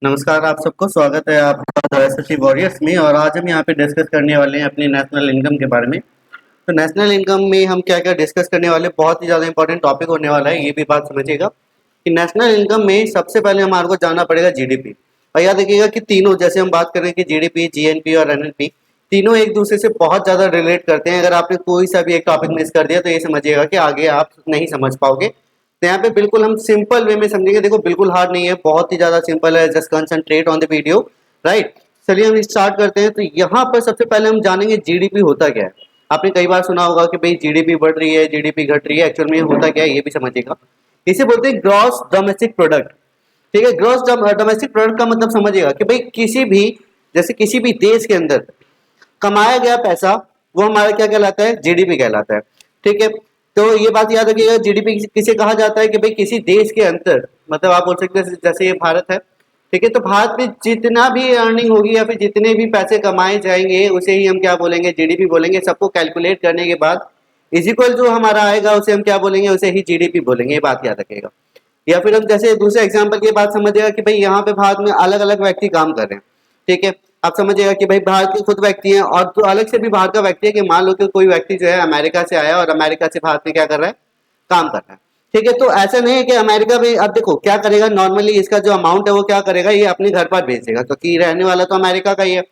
नमस्कार आप सबको स्वागत है आपका एसएससी वॉरियर्स में। और आज हम यहाँ पे डिस्कस करने वाले हैं अपनी नेशनल इनकम के बारे में। तो नेशनल इनकम में हम क्या क्या डिस्कस करने वाले हैं, बहुत ही ज़्यादा इंपॉर्टेंट टॉपिक होने वाला है। ये भी बात समझिएगा कि नेशनल इनकम में सबसे पहले हमारे को जानना पड़ेगा जीडीपी। और याद रखिएगा कि तीनों, जैसे हम बात करें कि जीडीपी, जीएनपी और एनएनपी, तीनों एक दूसरे से बहुत ज़्यादा रिलेट करते हैं। अगर आपने कोई सा भी एक टॉपिक मिस कर दिया तो ये समझिएगा कि आगे आप नहीं समझ पाओगे। तो यहाँ पे बिल्कुल हम सिंपल वे में समझेंगे। देखो बिल्कुल हार्ड नहीं है, बहुत ही ज्यादा सिंपल है। Just concentrate on the video, right. चलिए हम स्टार्ट करते हैं। तो यहाँ पर सबसे पहले हम जानेंगे जीडीपी होता क्या है। आपने कई बार सुना होगा कि भाई जीडीपी बढ़ रही है, जीडीपी घट रही है। एक्चुअल में होता क्या है ये भी समझिएगा। इसे बोलते हैं ग्रॉस डोमेस्टिक प्रोडक्ट। ठीक है, ग्रॉस डोमेस्टिक प्रोडक्ट का मतलब समझिएगा कि भाई किसी भी, जैसे किसी भी देश के अंदर कमाया गया पैसा, वो हमारा क्या कहलाता है, जीडीपी कहलाता है। ठीक है, तो ये बात याद रखिएगा। जीडीपी किसे कहा जाता है कि भाई किसी देश के अंदर, मतलब आप बोल सकते हैं जैसे ये भारत है। ठीक है, तो भारत में जितना भी अर्निंग होगी या फिर जितने भी पैसे कमाए जाएंगे उसे ही हम क्या बोलेंगे, जीडीपी बोलेंगे। सबको कैलकुलेट करने के बाद इज इक्वल जो हमारा आएगा उसे हम क्या बोलेंगे, उसे ही जीडीपी बोलेंगे। ये बात याद रखिएगा। या फिर हम जैसे दूसरे एग्जाम्पल की बात समझिएगा कि भाई यहाँ पे भारत में अलग अलग व्यक्ति काम कर रहे हैं। ठीक है, आप समझिएगा कि भाई भारत के खुद व्यक्ति हैं और तो अलग से भी बाहर का व्यक्ति है। कि मान लो कि कोई व्यक्ति जो है अमेरिका से आया और अमेरिका से भारत में क्या कर रहा है, काम कर रहा है। ठीक है, तो ऐसा नहीं है कि अमेरिका में, अब देखो क्या करेगा, नॉर्मली इसका जो अमाउंट है वो क्या करेगा, ये अपने घर पर भेज देगा क्योंकि रहने वाला तो अमेरिका का ही है।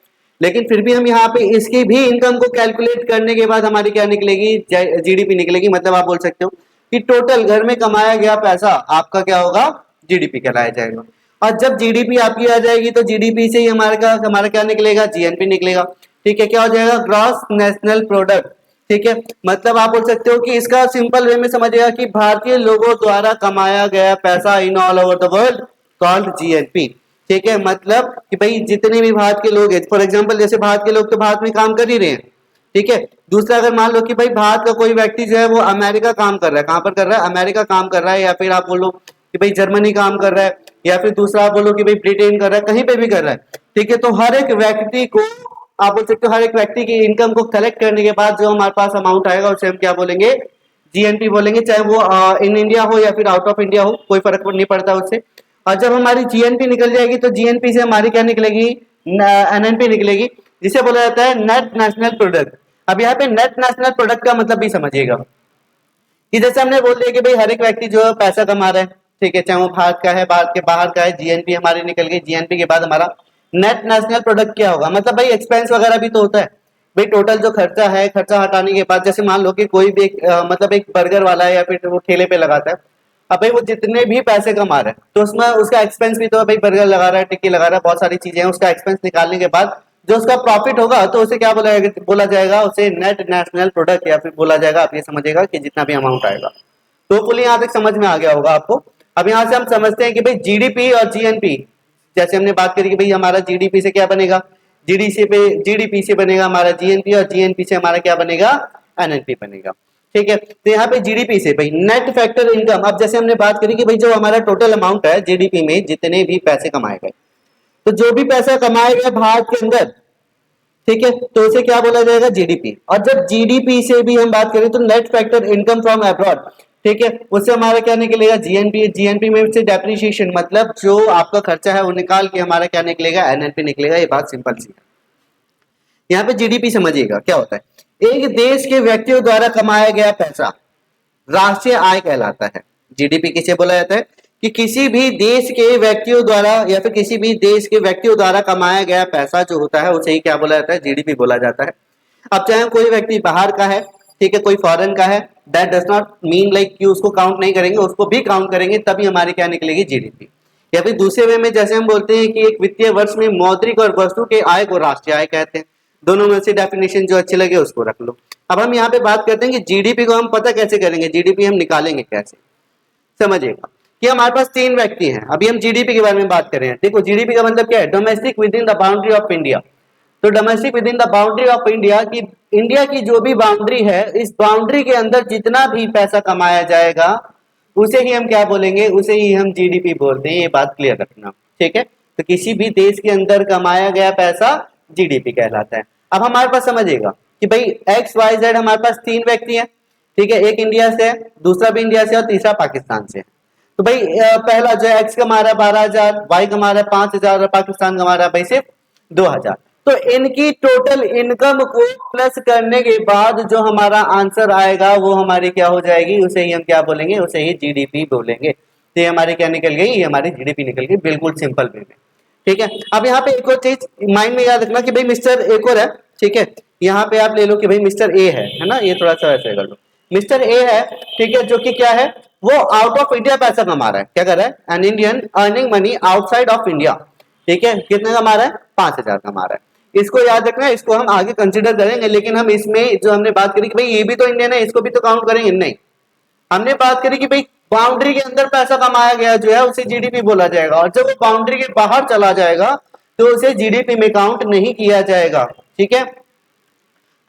लेकिन फिर भी हम यहाँ पे इसकी भी इनकम को कैलकुलेट करने के बाद हमारी क्या निकलेगी, जीडीपी निकलेगी। मतलब आप बोल सकते हो कि टोटल घर में कमाया गया पैसा आपका क्या होगा, जीडीपी कहलाया जाएगा। और जब जीडीपी आपकी आ जाएगी तो जीडीपी से ही हमारा क्या निकलेगा, जीएनपी निकलेगा। ठीक है, क्या हो जाएगा, ग्रॉस नेशनल प्रोडक्ट। ठीक है, मतलब आप बोल सकते हो कि इसका सिंपल वे में समझिएगा कि भारतीय लोगों द्वारा कमाया गया पैसा in all over the world called GNP. ठीक है, मतलब कि भाई जितने भी भारत के लोग हैं, फॉर एग्जांपल जैसे भारत के लोग तो भारत में काम कर ही रहे हैं। ठीक है, दूसरा अगर मान लो कि भाई भारत का कोई व्यक्ति जो है वो अमेरिका काम कर रहा है, कहां पर कर रहा है, अमेरिका काम कर रहा है। या फिर आप बोलो कि भाई जर्मनी काम कर रहा है, या फिर दूसरा आप बोलो कि भाई ब्रिटेन कर रहा है, कहीं पे भी कर रहा है। ठीक है, तो हर एक व्यक्ति को, आप बोल सकते हो हर एक व्यक्ति की इनकम को कलेक्ट करने के बाद जो हमारे पास अमाउंट आएगा उसे हम क्या बोलेंगे, जीएनपी बोलेंगे। चाहे वो इन इंडिया हो या फिर आउट ऑफ इंडिया हो, कोई फर्क नहीं पड़ता उससे। और जब हमारी जीएनपी निकल जाएगी तो जीएनपी से हमारी क्या निकलेगी, एनएनपी निकलेगी, जिसे बोला जाता है नेट नेशनल प्रोडक्ट। अब यहाँ पे नेट नेशनल प्रोडक्ट का मतलब भी समझिएगा कि जैसे हमने बोल दिया कि भाई हर एक व्यक्ति जो है पैसा कमा रहा है। ठीक है, चाहे वो भारत का है, भारत के बाहर का है, जीएनपी हमारी निकल गई। जीएनपी के बाद हमारा नेट नेशनल प्रोडक्ट क्या होगा, मतलब भाई एक्सपेंस वगैरह भी तो होता है। भाई टोटल जो खर्चा है, खर्चा हटाने के बाद, जैसे मान लो कि कोई भी मतलब एक बर्गर वाला है या फिर वो ठेले पे लगाता है। अब भाई वो जितने भी पैसे कमा रहा है तो उसमें उसका एक्सपेंस भी तो है। भाई बर्गर लगा रहा है, टिक्की लगा रहा है, बहुत सारी चीजें हैं। उसका एक्सपेंस निकालने के बाद जो उसका प्रॉफिट होगा तो उसे क्या बोला जाएगा, उसे नेट नेशनल प्रोडक्ट या फिर बोला जाएगा। आप ये समझिएगा कि जितना भी अमाउंट आएगा। तो फुली यहाँ तक समझ में आ गया होगा आपको। अब यहाँ से हम समझते हैं कि भाई जीडीपी और जीएनपी, जैसे हमने बात करी कि भाई हमारा जीडीपी से क्या बनेगा, जीडीपी से बनेगा हमारा जीएनपी, और जीएनपी से हमारा क्या बनेगा, एनएनपी बनेगा। ठीक है, तो यहाँ पे जीडीपी से भाई नेट फैक्टर इनकम। अब जैसे हमने बात करी कि भाई जो हमारा टोटल अमाउंट है जीडीपी में, जितने भी पैसे कमाए गए, तो जो भी पैसा कमाया गया भारत के अंदर, ठीक है, तो उसे क्या बोला जाएगा, जीडीपी। और जब जीडीपी से भी हम बात करें तो net factor income from abroad, ठीक है, उससे हमारा क्या निकलेगा, जीएनपी। जीएनपी में से डेप्रिसिएशन, मतलब जो आपका खर्चा है वो निकाल के हमारा क्या निकलेगा, एनएनपी निकलेगा। ये बात सिंपल सी है। यहाँ पे जीडीपी समझिएगा क्या होता है, एक देश के व्यक्तियों द्वारा कमाया गया पैसा राष्ट्रीय आय कहलाता है। जीडीपी किसे बोला जाता है, कि किसी भी देश के व्यक्तियों द्वारा या फिर किसी भी देश के व्यक्तियों द्वारा कमाया गया पैसा जो होता है उसे ही क्या बोला जाता है, जीडीपी बोला जाता है। अब चाहे कोई व्यक्ति बाहर का है, ठीक है, कोई फॉरेन का है, that does not mean like कि उसको काउंट नहीं करेंगे, उसको भी काउंट करेंगे तभी हमारी क्या निकलेगी, जीडीपी। या फिर दूसरे वे में जैसे हम बोलते हैं कि एक वित्तीय वर्ष में मौद्रिक और वस्तु के आय को राष्ट्रीय आय कहते हैं। दोनों में से डेफिनेशन जो अच्छी लगे उसको रख लो। अब हम यहाँ पे बात करते हैं कि जीडीपी को हम पता कैसे करेंगे, जीडीपी हम निकालेंगे कैसे, समझिएगा कि हमारे पास तीन व्यक्ति हैं। अभी हम जीडीपी के बारे में बात कर रहे हैं। देखो जीडीपी का मतलब क्या है, domestic within the boundary of India. तो domestic within the boundary of India की, इंडिया की जो भी बाउंड्री है, इस बाउंड्री के अंदर जितना भी पैसा कमाया जाएगा उसे ही हम क्या बोलेंगे, उसे ही हम जीडीपी बोलते हैं। ये बात क्लियर रखना, ठीक है। तो किसी भी देश के अंदर कमाया गया पैसा जीडीपी कहलाता है। अब हमारे पास समझिएगा कि भाई एक्स वाई जेड हमारे पास तीन व्यक्ति हैं, ठीक है, एक इंडिया से है, दूसरा भी इंडिया से और तीसरा पाकिस्तान से है। तो भाई पहला जो एक्स कमा रहा है 12,000, वाई कमा रहा है 5,000 और पाकिस्तान कमा रहा है भाई सिर्फ 2,000। तो इनकी टोटल इनकम को प्लस करने के बाद जो हमारा आंसर आएगा वो हमारी क्या हो जाएगी, उसे ही हम क्या बोलेंगे, उसे ही जीडीपी बोलेंगे। तो ये हमारी क्या निकल गई, ये हमारी जीडीपी निकल गई, बिल्कुल सिंपल वे में। ठीक है, अब यहाँ पे एक और चीज माइंड में याद रखना कि भाई मिस्टर एक और है। ठीक है, यहाँ पे आप ले लो कि भाई मिस्टर ए है ना, ये थोड़ा सा ऐसे कर लो, मिस्टर ए है, ठीक है, जो कि क्या है, वो आउट ऑफ इंडिया पैसा कमा रहा है। क्या कर रहा है, an Indian earning money outside of India. ठीक है, कितना कमा रहा है, 5,000 कमा रहा है। इसको याद रखना, इसको हम आगे कंसिडर करेंगे, लेकिन हम इसमें जो हमने बात करी कि भाई ये भी तो इंडियन है, इसको भी तो काउंट करेंगे, नहीं, हमने बात करी कि भाई बाउंड्री के अंदर पैसा कमाया गया जो है उसे जीडीपी बोला जाएगा, और जब वो बाउंड्री के बाहर चला जाएगा तो उसे जीडीपी में काउंट नहीं किया जाएगा। ठीक है,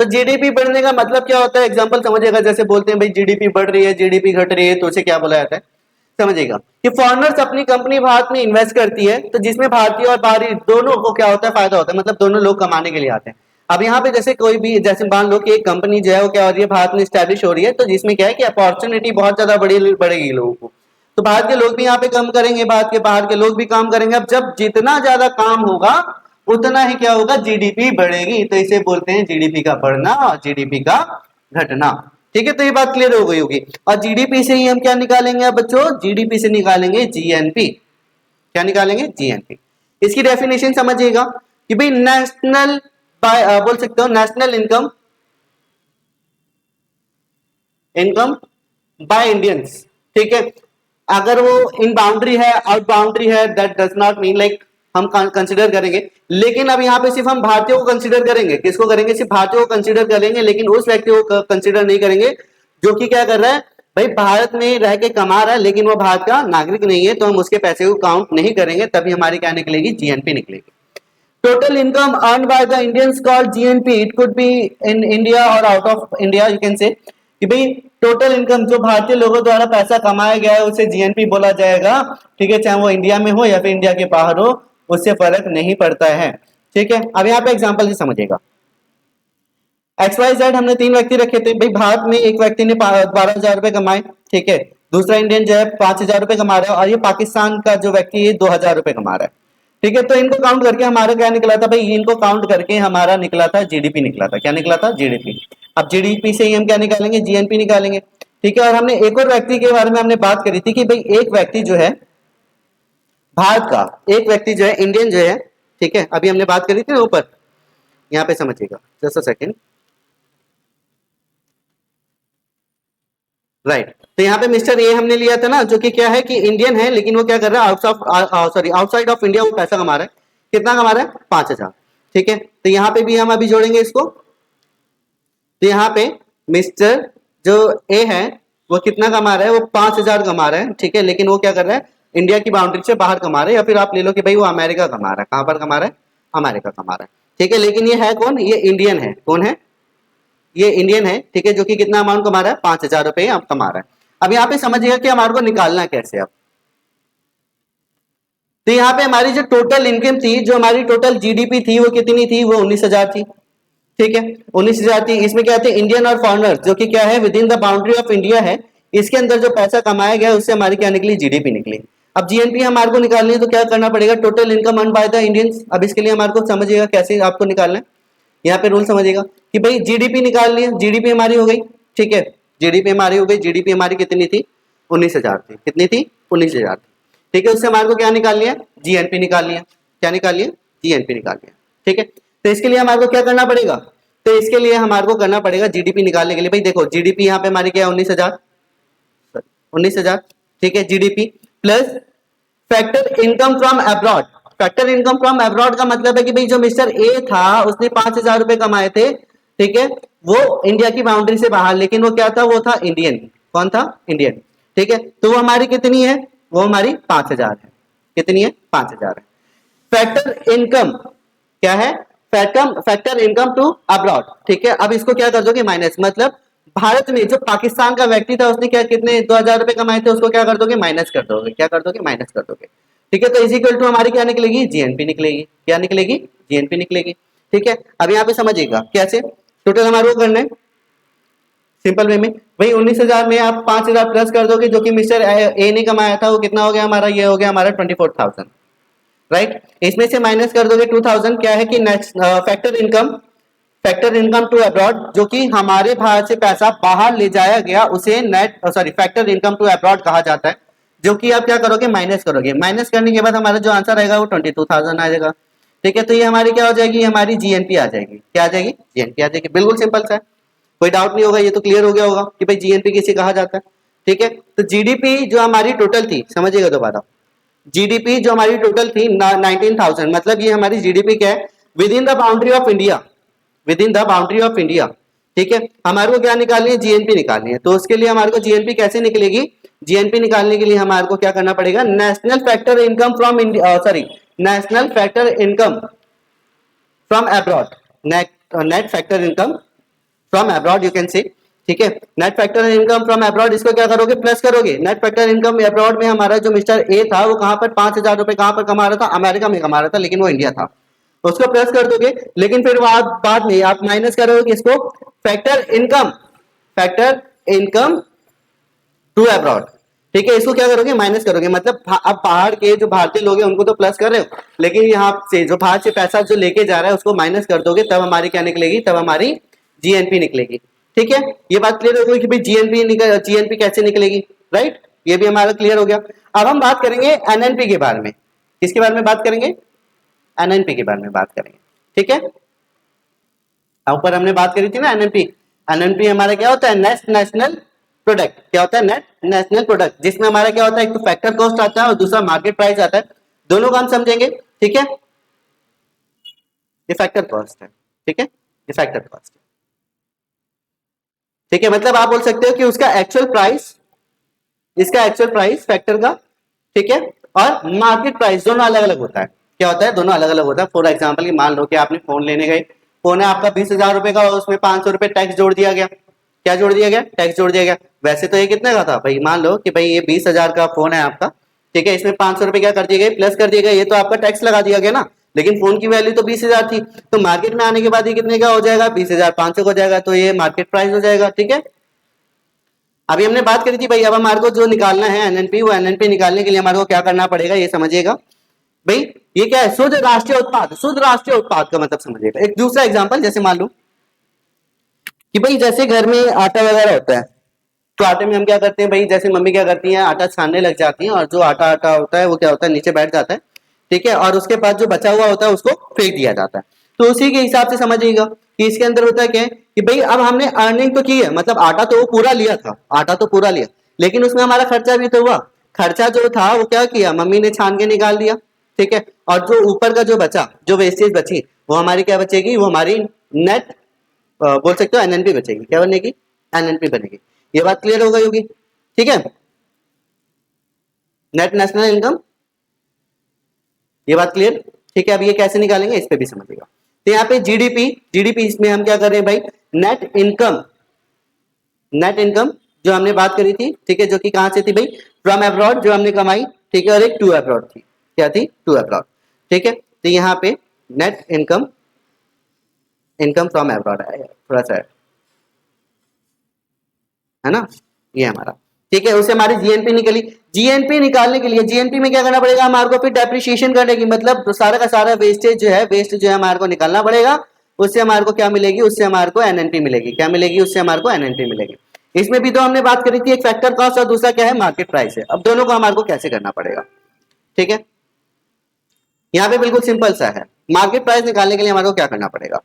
तो जीडीपी बढ़ने का मतलब क्या होता है, एग्जांपल समझिएगा, जैसे बोलते हैं भाई जीडीपी बढ़ रही है, जीडीपी घट रही है, तो उसे क्या बोला जाता है, समझिएगा कि फॉरेनर्स अपनी कंपनी भारत में इन्वेस्ट करती है, तो जिसमें भारतीय और बाहरी दोनों को क्या होता है, फायदा होता है, मतलब दोनों लोग कमाने के लिए आते हैं। अब यहाँ पे जैसे कोई भी, जैसे मान लो कि एक कंपनी जो है वो क्या हो रही है, भारत में स्टैब्लिश हो रही है, तो जिसमें क्या है कि अपॉर्चुनिटी बहुत ज्यादा बढ़ेगी लोगों को, तो भारत के लोग भी यहाँ पे काम करेंगे, भारत के बाहर के लोग भी काम करेंगे। अब जब जितना ज्यादा काम होगा उतना ही क्या होगा, जीडीपी बढ़ेगी, तो इसे बोलते हैं जीडीपी का बढ़ना और जीडीपी का घटना। ठीक है, तो ये बात क्लियर हो गई होगी। और जीडीपी से ही हम क्या निकालेंगे अब बच्चों, जीडीपी से निकालेंगे जीएनपी। क्या निकालेंगे, जीएनपी। इसकी डेफिनेशन समझिएगा कि भाई नेशनल बोल सकते हो national income, income by Indians. ठीक है, अगर वो इन बाउंड्री है, आउट बाउंड्री है, that does not mean like हम कंसिडर करेंगे, लेकिन अब यहाँ पे सिर्फ हम भारतीयों को कंसिडर करेंगे। किसको करेंगे, सिर्फ भारतीयों को कंसिडर करेंगे, लेकिन उस व्यक्ति को कंसिडर नहीं करेंगे जो कि क्या कर रहा है, भाई भारत में रह के कमा रहा है लेकिन वो भारत का नागरिक नहीं है, तो हम उसके पैसे को काउंट नहीं करेंगे, तभी हमारी क्या निकलेगी, जीएनपी निकलेगी। Total income earn by the Indians called GNP, it could be in India और out of India, you can say कि भाई टोटल इनकम जो भारतीय लोगों द्वारा पैसा कमाया गया है उसे जीएनपी बोला जाएगा। ठीक है, चाहे वो इंडिया में हो या फिर इंडिया के बाहर हो, उससे फर्क नहीं पड़ता है। ठीक है, अब यहाँ पे एग्जांपल से समझिएगा, XYZ हमने तीन व्यक्ति रखे थे, भाई भारत में एक व्यक्ति ने 12,000 रुपए कमाए, ठीक है, दूसरा इंडियन जो है 5,000 रुपए कमा रहा है, और ये पाकिस्तान का जो व्यक्ति है 2,000 रुपए कमा रहा है। ठीक है, तो इनको काउंट करके हमारा क्या निकला था भाई, इनको काउंट करके हमारा निकला था जीडीपी निकला था। क्या निकला था, जीडीपी। अब जीडीपी से ही हम क्या निकालेंगे, जीएनपी निकालेंगे। ठीक है, और हमने एक और व्यक्ति के बारे में हमने बात करी थी कि भाई एक व्यक्ति जो है भारत का, एक व्यक्ति जो है इंडियन जो है, ठीक है, अभी हमने बात करी थी ना ऊपर, यहाँ पे समझिएगा, जस्ट अ सेकेंड, राइट। तो यहाँ पे मिस्टर ए हमने लिया था ना, जो कि क्या है कि इंडियन है, लेकिन वो क्या कर रहा है, आउटसाइड ऑफ इंडिया वो पैसा कमा रहा है। कितना कमा रहा है, 5,000। ठीक है, तो यहाँ पे भी हम अभी जोड़ेंगे इसको, तो यहाँ पे मिस्टर जो ए है वो कितना कमा रहा है, वो 5,000 कमा रहा है। ठीक है, लेकिन वो क्या कर रहा है, इंडिया की बाउंड्री से बाहर कमा रहा है, या फिर आप ले लो कि भाई वो अमेरिका कमा रहा है। कहां पर कमा रहा है, अमेरिका कमा रहा है। ठीक है, लेकिन ये है कौन, ये इंडियन है। कौन है, ये इंडियन है। ठीक है, जो कि कितना अमाउंट कमा रहा है, 5,000 रुपए आप कमा रहा है। अब यहाँ पे समझिएगा कि हमारे को निकालना कैसे। अब तो यहाँ पे हमारी जो टोटल इनकम थी, जो हमारी टोटल जीडीपी थी, वो कितनी थी, वो 19,000 थी। ठीक है, 19,000 थी। इसमें क्या थे, इंडियन और फॉरेनर, जो कि क्या है with in the boundary of India है, इसके अंदर जो पैसा कमाया गया उससे हमारी क्या निकली, जीडीपी निकली। अब जीएनपी हमारे को निकालनी है, तो क्या करना पड़ेगा, total income earn by the Indians. अब इसके लिए हमारे को समझिएगा कैसे आपको निकालना है। यहाँ पे रूल समझिएगा कि भाई जीडीपी निकाल लिया, जीडीपी हमारी हो गई। ठीक है, जीडीपी हमारी हो गई, जीडीपी हमारी कितनी थी, 19,000 थी। कितनी थी, 19,000 थी। ठीक है, उससे हमारे को क्या निकाल लिया, जीएनपी निकाल लिया। क्या निकाल लिया, जीएनपी निकाल लिया। ठीक है, तो इसके लिए हमारे को क्या करना पड़ेगा, तो इसके लिए हमारे को करना पड़ेगा जीडीपी निकालने के लिए, भाई देखो जीडीपी यहाँ पे हमारी क्या है, 19,000। ठीक है, GDP plus factor income from abroad. Factor income from abroad का मतलब है कि भाई जो मिस्टर ए था उसने 5,000 रुपए कमाए थे। ठीक है, वो इंडिया की बाउंड्री से बाहर, लेकिन वो क्या था, वो था इंडियन। कौन था, इंडियन। ठीक है, तो वो हमारी कितनी है, वो हमारी 5,000 है। कितनी है, 5,000 है। फैक्टर इनकम क्या है, फैक्टर इनकम टू अब्रॉड। ठीक है, अब इसको क्या कर दोगे, माइनस, मतलब भारत में जो पाकिस्तान का व्यक्ति था उसने क्या, कितने 2,000 रुपए कमाए थे, उसको क्या कर दोगे, माइनस कर दोगे। क्या कर दोगे, माइनस कर दोगे। ठीक है, तो इज इक्वल टू हमारी क्या निकलेगी, जीएनपी निकलेगी। क्या निकलेगी, जीएनपी निकलेगी। ठीक है, अब यहाँ पे समझिएगा कैसे, टोटल हमारे को करना है सिंपल वे में भाई 19,000 में आप 5,000 प्लस कर दोगे, जो कि मिस्टर ए ने कमाया था, वो कितना हो गया हमारा, ये हो गया हमारा 24,000, राइट। इसमें से माइनस कर दोगे 2,000, क्या है कि factor income, factor income to abroad, जो कि हमारे बाहर से पैसा बाहर ले जाया गया, उसे net sorry factor income to abroad कहा जाता है। जो कि आप क्या करोगे, माइनस करोगे, माइनस करने के बाद हमारा जो आंसर आएगा वो 22,000 आ जाएगा। ठीक है, तो ये हमारी क्या हो जाएगी, हमारी जीएनपी आ जाएगी। क्या आ जाएगी, जीएनपी आ जाएगी। बिल्कुल सिंपल सा है, कोई डाउट नहीं होगा, ये तो क्लियर हो गया होगा कि भाई जीएनपी किसे कहा जाता है। ठीक है, तो जीडीपी जो हमारी टोटल थी, समझिएगा दोबारा, जीडीपी जो हमारी टोटल थी 19,000, मतलब ये हमारी जीडीपी क्या है, with in the boundary of India, with in the boundary of India. ठीक है, हमारे को क्या निकालनी है, जीएनपी निकालनी है। तो उसके लिए हमारे को जीएनपी कैसे निकलेगी, जीएनपी निकालने के लिए हमारे को क्या करना पड़ेगा, national factor income from India, sorry national factor income from abroad, net factor income from abroad you can से। ठीक है, net factor income from abroad, इसको क्या करोगे, प्लस करोगे। नेट फैक्टर इनकम अब्रॉड में हमारा जो मिस्टर ए था, वो कहां पर 5,000 रुपए कहां पर कमा रहा था, अमेरिका में कमा रहा था, लेकिन वो इंडिया था, उसको प्लस कर दोगे। लेकिन फिर बाद में आप माइनस करोगे किसको, factor income, factor income to abroad. ठीक है, इसको क्या करोगे, माइनस करोगे। मतलब अब बाहर के जो भारतीय लोग हैं उनको तो प्लस कर रहे हो, लेकिन यहाँ से जो बाहर से पैसा जो लेके जा रहा है उसको माइनस कर दोगे, तब हमारी क्या निकलेगी, तब हमारी जीएनपी निकलेगी। ठीक है, ये बात क्लियर हो गई कि भाई जीएनपी कैसे निकलेगी, राइट। ये भी हमारा क्लियर हो गया। अब हम बात करेंगे एनएनपी के बारे में। किसके बारे में बात करेंगे, एनएनपी के बारे में बात करेंगे। ठीक है, ऊपर हमने बात करी थी ना एनएनपी, एनएनपी हमारा क्या होता है, नेट नेशनल प्रोडक्ट। क्या होता है, नेट नेशनल प्रोडक्ट, जिसमें हमारा क्या होता है, एक तो फैक्टर कॉस्ट आता है और दूसरा मार्केट प्राइस आता है। दोनों का हम समझेंगे। ठीक है, ये फैक्टर कॉस्ट है। ठीक है, ये फैक्टर कॉस्ट है। ठीक है, मतलब आप बोल सकते हो कि उसका एक्चुअल प्राइस, इसका एक्चुअल प्राइस फैक्टर का, ठीक है, और मार्केट प्राइस दोनों अलग अलग होता है। क्या होता है, दोनों अलग अलग होता है। फॉर एग्जाम्पल की मान लो कि आपने फोन लेने गए, फोन है आपका 20,000 रुपए का, उसमें 500 रुपए टैक्स जोड़ दिया गया। क्या जोड़ दिया गया, टैक्स जोड़ दिया गया। वैसे तो ये कितने का था भाई, मान लो कि भाई ये 20,000 का फोन है आपका, ठीक है, इसमें 500 रुपए क्या कर दिए गए, प्लस कर दिए गए, ये तो आपका टैक्स लगा दिया गया ना। लेकिन फोन की वैल्यू तो 20,000 थी, तो मार्केट में आने के बाद ये कितने का हो जाएगा, 20,500 का हो जाएगा, तो ये मार्केट प्राइस हो जाएगा। ठीक है, अभी हमने बात करी थी भाई, अब हमारे को जो निकालना है एनएनपी, वो एनएनपी निकालने के लिए हमारे को क्या करना पड़ेगा, ये समझिएगा भाई। ये क्या है, शुद्ध राष्ट्रीय उत्पाद, शुद्ध राष्ट्रीय उत्पाद का मतलब समझिएगा। एक दूसरा एग्जांपल, जैसे मान लो कि भाई जैसे घर में आटा वगैरह होता है, तो आटे में हम क्या करते हैं भाई, जैसे मम्मी क्या करती है, आटा छानने लग जाती है, और जो आटा आटा होता है वो क्या होता है, नीचे बैठ जाता है। ठीक है, और उसके बाद जो बचा हुआ होता है उसको फेंक दिया जाता है। तो उसी के हिसाब से समझिएगा कि इसके अंदर होता है क्या है कि भाई अब हमने अर्निंग तो की है, मतलब आटा तो वो पूरा लिया था, आटा तो पूरा लिया, लेकिन उसमें हमारा खर्चा भी तो हुआ। खर्चा जो था वो क्या किया, मम्मी ने छान के निकाल दिया। ठीक है, और जो ऊपर का जो बचा, जो वेस्टेज बची, वो हमारी क्या बचेगी, वो हमारी नेट बोल सकते हो एनएनपी बचेगी। क्या बनेगी, एनएनपी बनेगी। ये बात क्लियर हो गई होगी। ठीक है, नेट नेशनल इनकम, ये बात क्लियर। ठीक है, अब ये कैसे निकालेंगे, इस पे भी समझिएगा। तो यहाँ पे जीडीपी, जीडीपी इसमें हम क्या कर रहे हैं भाई, नेट इनकम, नेट इनकम जो हमने बात करी थी, ठीक है, जो कि कहां से थी भाई, फ्रॉम अब्रॉड, जो हमने कमाई। ठीक है, और एक टू अब्रॉड थी, क्या थी, टू अब्रॉड। ठीक है, तो यहाँ पे net income, income from abroad आएगा, थोड़ा सा है ना, ये हमारा। ठीक है, उससे हमारी जीएनपी निकली। जीएनपी निकालने के लिए, जीएनपी में क्या करना पड़ेगा हमारे को, फिर डेप्रिसिएशन करने की, मतलब सारा का सारा वेस्टेज जो है, वेस्ट जो है हमारे को निकालना पड़ेगा। उससे हमारे को क्या मिलेगी, उससे हमारे को एनएनपी मिलेगी। क्या मिलेगी, उससे हमारे को एनएनपी मिलेगी। इसमें भी तो हमने बात करी थी, एक फैक्टर कॉस्ट और दूसरा क्या है, मार्केट प्राइस है। अब दोनों को हमारे को कैसे करना पड़ेगा। ठीक है, यहाँ पे बिल्कुल सिंपल सा है। मार्केट प्राइस निकालने के लिए हमारे को क्या करना पड़ेगा,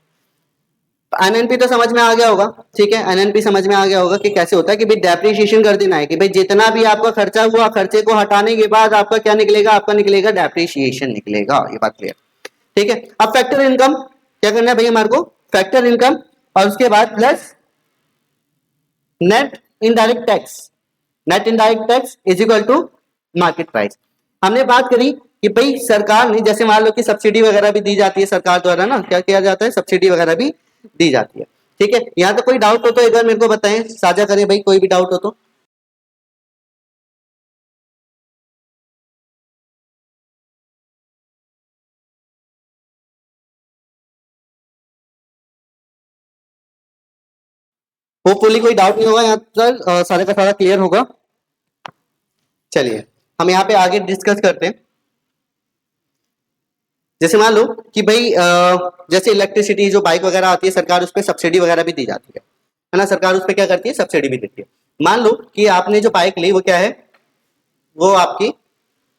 एनएनपी तो समझ में आ गया होगा। ठीक है, एनएनपी समझ में आ गया होगा कि कैसे होता है कि भाई डेप्रिसिएशन कर देना है, कि भाई जितना भी आपका खर्चा हुआ, खर्चे को हटाने के बाद आपका क्या निकलेगा, आपका निकलेगा डेप्रिसिएशन निकलेगा। ये बात क्लियर। ठीक है, अब फैक्टर इनकम क्या करना है भाई हमारे को, फैक्टर इनकम, और उसके बाद plus net indirect tax, net indirect tax is equal to market price. हमने बात करी कि भाई सरकार ने, जैसे मान लो कि सब्सिडी वगैरह भी दी जाती है सरकार द्वारा ना, क्या किया जाता है, सब्सिडी वगैरह भी दी जाती है। ठीक है, यहाँ तो कोई डाउट हो तो एक बार मेरे को बताएं, साझा करें भाई, कोई भी डाउट हो तो। होपफुली कोई डाउट नहीं होगा यहाँ तक, सारे का सारा क्लियर होगा। चलिए हम यहाँ पे आगे डिस्कस करते हैं। जैसे मान लो कि भाई जैसे इलेक्ट्रिसिटी जो बाइक वगैरह आती है, सरकार उस पर सब्सिडी वगैरह भी दी जाती है ना, सरकार उस पर क्या करती है, सब्सिडी भी देती है। मान लो कि आपने जो बाइक ली वो क्या है, वो आपकी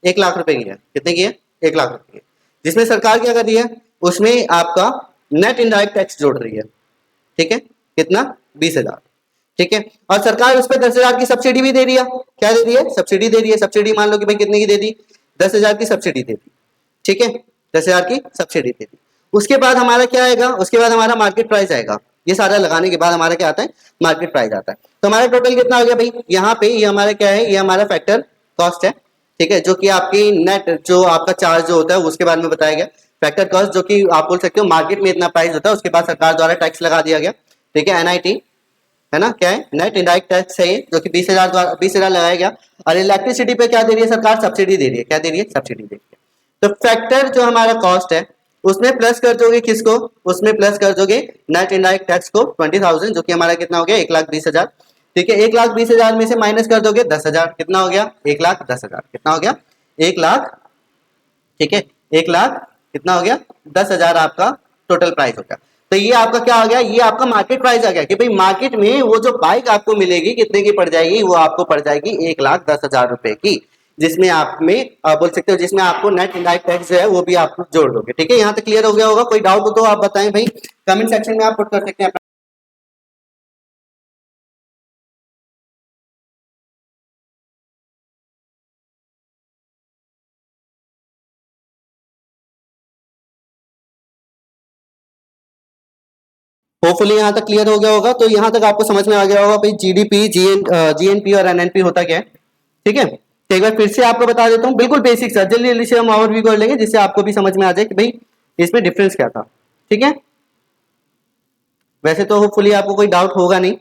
1 लाख रुपए की है। कितने की है, 1 लाख रुपए की है। जिसमें सरकार क्या कर रही है, उसमें आपका नेट इनडायरेक्ट टैक्स जोड़ रही है। ठीक है, कितना, 20,000। ठीक है, और सरकार उस पर 10,000 की सब्सिडी भी दे रही है। क्या दे रही है, सब्सिडी दे रही है। सब्सिडी मान लो कि भाई कितने की दे दी, 10,000 की सब्सिडी दे दी। ठीक है, 10,000 की सब्सिडी दे दी। उसके बाद हमारा क्या आएगा, उसके बाद हमारा मार्केट प्राइस आएगा। ये सारा लगाने के बाद हमारा क्या आता है, मार्केट प्राइस आता है। तो हमारा टोटल कितना हो गया भाई, यहाँ पे ये हमारा क्या है, ये हमारा फैक्टर कॉस्ट है। ठीक है, जो कि आपकी नेट जो आपका चार्ज जो होता है उसके बारे में बताया गया। फैक्टर कॉस्ट जो कि आप बोल सकते हो मार्केट में इतना प्राइस होता है, उसके बाद सरकार द्वारा टैक्स लगा दिया गया। ठीक है, एनआईटी है ना, क्या है, नेट इनडायरेक्ट टैक्स है, जो कि 20,000 लगाया गया। और इलेक्ट्रिसिटी पे क्या दे रही है सरकार, सब्सिडी दे रही है। क्या दे रही है, सब्सिडी दे रही है। तो फैक्टर जो हमारा कॉस्ट है उसमें प्लस कर दोगे किसको, उसमें प्लस कर दोगे नेट इनडायरेक्ट टैक्स को 20,000, जो कि हमारा कितना हो गया, 1,20,000। ठीक है, 1,20,000 में से माइनस कर दोगे 10,000, कितना हो गया, 1,10,000। कितना हो गया, 1,00,000। ठीक है, 1,00,000 कितना हो गया, 10,000 आपका टोटल प्राइस हो गया। तो ये आपका क्या हो गया, ये आपका मार्केट प्राइस आ गया कि भाई मार्केट में वो जो बाइक आपको मिलेगी कितने की पड़ जाएगी, वो आपको पड़ जाएगी 1,10,000 रुपए की। जिसमें आप में बोल सकते हो, जिसमें आपको नेट इनडायरेक्ट टैक्स जो है वो भी आप जोड़ दोगे। ठीक है, यहाँ तक क्लियर हो गया होगा। कोई डाउट हो तो आप बताएं भाई, कमेंट सेक्शन में आप पुट कर सकते हैं। होपफुली यहाँ तक क्लियर हो गया होगा। तो यहाँ तक आपको समझ में आ गया होगा भाई जीडीपी, जीएनपी और एनएनपी होता क्या है। ठीक है, तो एक बार फिर से आपको बता देता हूँ, बिल्कुल बेसिक सर, जल्दी जल्दी से हम ओवरव्यू कर लेंगे जिससे आपको भी समझ में आ जाए कि भाई इसमें डिफरेंस क्या था। ठीक है, वैसे तो होपफुली आपको कोई डाउट होगा नहीं।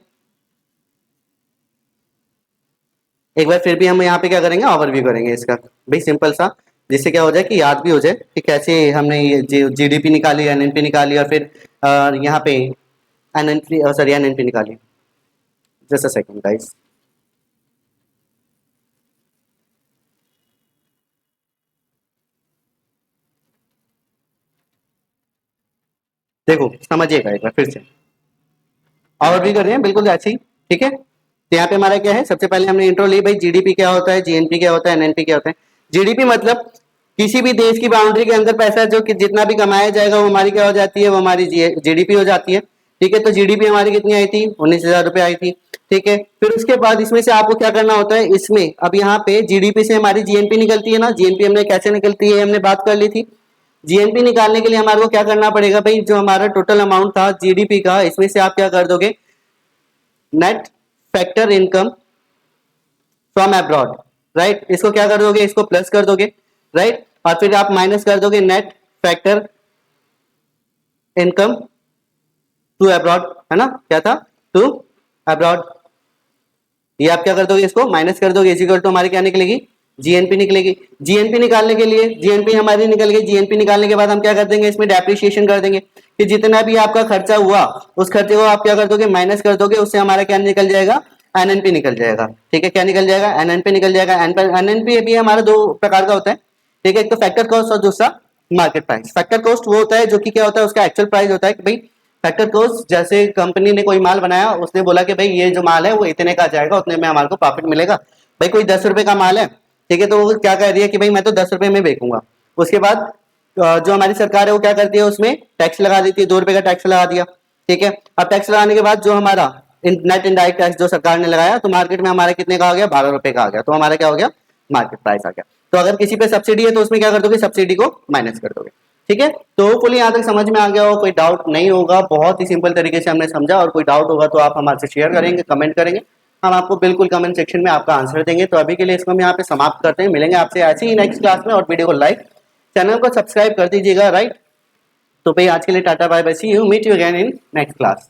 एक बार फिर भी हम यहाँ पे क्या करेंगे, ओवरव्यू करेंगे इसका भाई, सिंपल सा, जिससे क्या हो जाए कि याद भी हो जाए कि कैसे हमने ये जीडीपी निकाली, एनएनपी निकाली, और फिर यहाँ पे एनएनपी सॉरी एनएनपी निकाली। Just a second guys. देखो समझिएगा एक बार फिर से, और भी कर रहे हैं बिल्कुल ऐसे ही। ठीक है, तो यहाँ पे हमारा क्या है, सबसे पहले हमने इंट्रो ली भाई, जीडीपी क्या होता है, जीएनपी क्या होता है, एनएनपी क्या होता है। जीडीपी मतलब किसी भी देश की बाउंड्री के अंदर पैसा जो कि जितना भी कमाया जाएगा वो हमारी क्या हो जाती है, वो हमारी जीडीपी हो जाती है। ठीक है, तो जीडीपी हमारी कितनी आई थी, 19,000 रुपए आई थी। ठीक है, फिर उसके बाद इसमें से आपको क्या करना होता है, इसमें अब यहाँ पे जीडीपी से हमारी जीएनपी निकलती है ना, जीएनपी हमने कैसे निकलती है हमने बात कर ली थी। जीएनपी निकालने के लिए हमारे को क्या करना पड़ेगा भाई, जो हमारा टोटल अमाउंट था जीडीपी का, इसमें से आप क्या कर दोगे, net factor income from abroad, right. इसको क्या कर दोगे, इसको प्लस कर दोगे, राइट। और फिर आप माइनस कर दोगे net factor income to abroad, है ना, क्या था, टू अब्रॉड। ये आप क्या कर दोगे, इसको माइनस कर दोगे, इक्वल टू हमारी क्या निकलेगी, जीएनपी निकलेगी। जीएनपी निकालने के लिए, जीएनपी हमारी निकल गई, जीएनपी निकालने के बाद हम क्या कर देंगे, इसमें डेप्रिसिएशन कर देंगे कि जितना भी आपका खर्चा हुआ उस खर्चे को आप क्या कर दोगे, माइनस कर दोगे, उससे हमारा क्या निकल जाएगा, एनएनपी निकल जाएगा। ठीक है, क्या निकल जाएगा, एनएनपी निकल जाएगा। एनएनपी भी हमारा दो प्रकार का होता है। ठीक है, एक तो फैक्टर कॉस्ट और दूसरा मार्केट प्राइस। फैक्टर कॉस्ट वो होता है जो कि क्या होता है, उसका एक्चुअल प्राइस होता है कि भाई फैक्टर कॉस्ट, जैसे कंपनी ने कोई माल बनाया, उसने बोला कि भाई ये जो माल है वो इतने का जाएगा, उतने में हमारे को प्रॉफिट मिलेगा। भाई कोई 10 रुपए का माल है, ठीक है, तो वो क्या कह रही है कि भाई मैं तो 10 रुपए में बेचूंगा। उसके बाद जो हमारी सरकार है वो क्या करती है, उसमें टैक्स लगा देती है, 2 रुपए का टैक्स लगा दिया। ठीक है, अब टैक्स लगाने के बाद जो हमारा नेट इनडायरेक्ट टैक्स जो सरकार ने लगाया, तो मार्केट में हमारा कितने का आ गया, 12 रुपए का आ गया। तो हमारा क्या हो गया, मार्केट प्राइस आ गया। तो अगर किसी पे सब्सिडी है तो उसमें क्या कर दोगे, सब्सिडी को माइनस कर दोगे। ठीक है, तो होपफुली यहाँ तक समझ में आ गया हो, कोई डाउट नहीं होगा। बहुत ही सिंपल तरीके से हमने समझा, और कोई डाउट होगा तो आप हमारे से शेयर करेंगे, कमेंट करेंगे, हम आपको बिल्कुल कमेंट सेक्शन में आपका आंसर देंगे। तो अभी के लिए इसको हम यहाँ पे समाप्त करते हैं, मिलेंगे आपसे ऐसे ही नेक्स्ट क्लास में। और वीडियो को लाइक, चैनल को सब्सक्राइब कर दीजिएगा, राइट। तो भाई आज के लिए tata bye bye, see you, meet you again in next class.